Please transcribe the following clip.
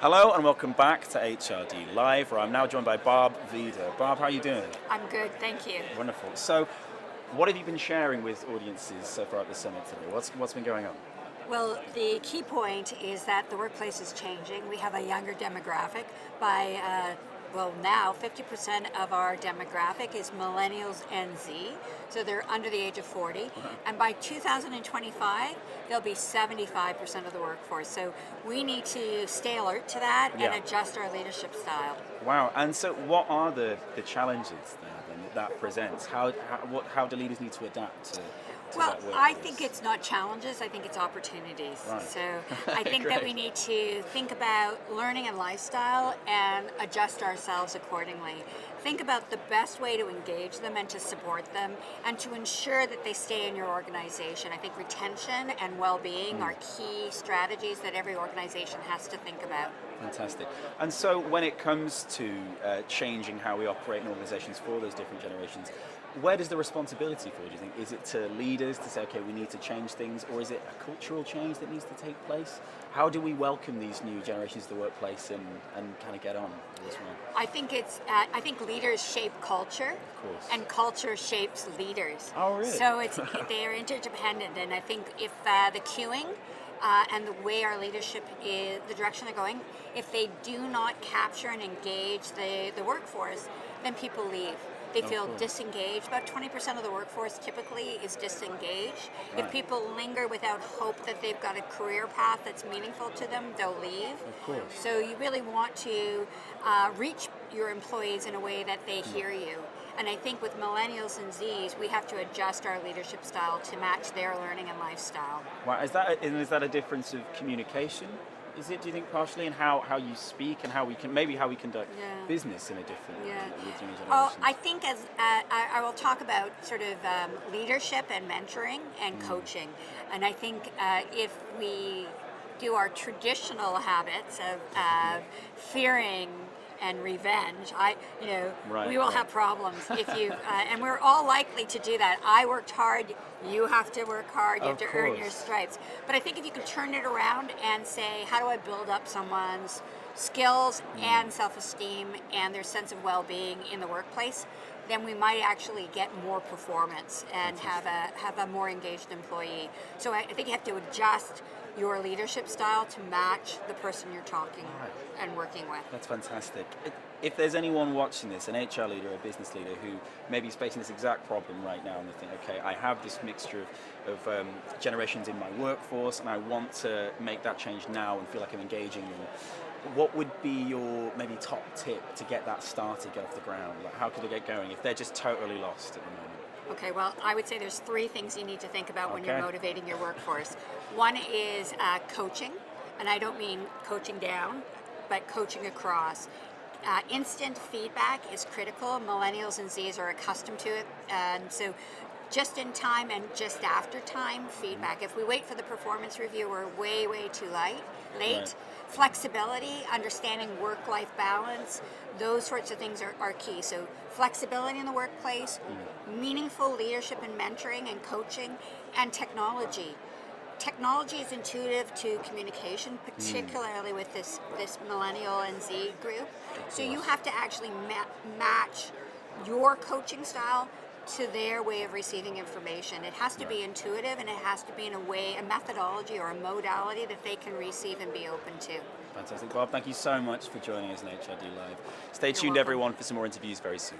Hello and welcome back to HRD Live, where I'm now joined by Barb Veder. Barb, how are you doing? I'm good, thank you. Wonderful. So, what have you been sharing with audiences so far at the summit today? What's been going on? Well, the key point is that the workplace is changing. We have a younger demographic. Now 50% of our demographic is millennials and Z, so they're under the age of 40. And by 2025, they'll be 75% of the workforce. So we need to stay alert to that and adjust our leadership style. Wow. And so, what are the challenges then that presents? How do leaders need to adapt to Well, that workplace? I think it's not challenges, I think it's opportunities. Right. So I think that we need to think about learning and lifestyle and adjust ourselves accordingly. Think about the best way to engage them and to support them and to ensure that they stay in your organization. I think retention and well-being are key strategies that every organization has to think about. Fantastic. And so, when it comes to changing how we operate in organizations for those different generations, where does the responsibility fall, do you think? Is it to leaders to say, okay, we need to change things, or is it a cultural change that needs to take place? How do we welcome these new generations to the workplace and kind of get on as well? I think leaders shape culture, Of course. and culture shapes leaders. Oh, really? So they are interdependent, and I think if the cueing and the way our leadership is, the direction they're going, if they do not capture and engage the workforce, then people leave. They feel disengaged. About 20% of the workforce typically is disengaged. Right. If people linger without hope that they've got a career path that's meaningful to them, they'll leave. Of course. So you really want to reach your employees in a way that they hear you. And I think with millennials and Zs, we have to adjust our leadership style to match their learning and lifestyle. Wow, is that a difference of communication? Is it, do you think, partially in how you speak and how we conduct business in a different way with new generations? I think I will talk about sort of leadership and mentoring and coaching. And I think if we do our traditional habits of fearing and revenge, we will have problems if you, and we're all likely to do that. I worked hard, you have to work hard, you have to earn your stripes. But I think if you can turn it around and say, how do I build up someone's skills and self-esteem and their sense of well-being in the workplace, then we might actually get more performance and have a more engaged employee. So I think you have to adjust your leadership style to match the person you're talking and working with. That's fantastic. If there's anyone watching this, an HR leader, a business leader who maybe is facing this exact problem right now and they think, okay, I have this mixture of generations in my workforce and I want to make that change now and feel like I'm engaging them, what would be your maybe top tip to get that started, get off the ground? Like, how could they get going if they're just totally lost at the moment? Okay, well, I would say there's three things you need to think about when you're motivating your workforce. One is coaching, and I don't mean coaching down, but coaching across. Instant feedback is critical. Millennials and Zs are accustomed to it, and so just in time and just after time feedback. If we wait for the performance review, we're way too late. Right. Flexibility, understanding work-life balance, those sorts of things are key. So flexibility in the workplace, meaningful leadership and mentoring and coaching, and technology. Technology is intuitive to communication, particularly with this millennial and Z group. So you have to actually match your coaching style to their way of receiving information. It has to be intuitive, and it has to be in a methodology or a modality that they can receive and be open to. Fantastic. Bob, thank you so much for joining us in HRD Live. Stay tuned, welcome. everyone, for some more interviews very soon.